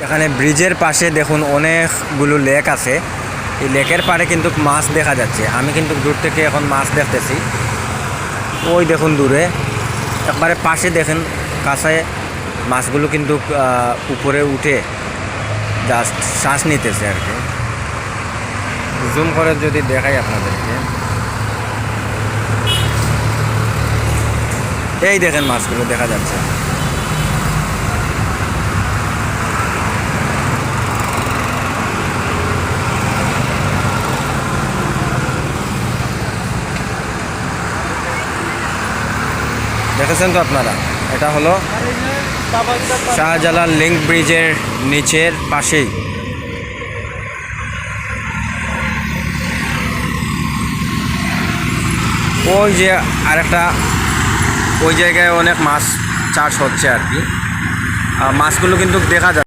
এখানে ব্রিজের পাশে দেখুন অনেকগুলো লেক আছে। এই লেকের পাড়ে কিন্তু মাছ দেখা যাচ্ছে। আমি কিন্তু দূর থেকে এখন মাছ দেখতেছি। ওই দেখুন দূরে একবারে পাশে দেখেন কাছে মাছগুলো কিন্তু উপরে উঠে জাস্ট শ্বাস নিতেছে আর কি। জুম করে যদি দেখাই আপনাদেরকে, এই দেখেন মাছগুলো দেখা যাচ্ছে। দেখেছেন তো আপনারা, এটা হলো শাহজালাল লিংক ব্রিজের নিচের পাশেই। ওই যে আরেকটা, ওই জায়গায় অনেক মাছ চাষ হচ্ছে আর কি। মাছগুলো কিন্তু দেখা যায়।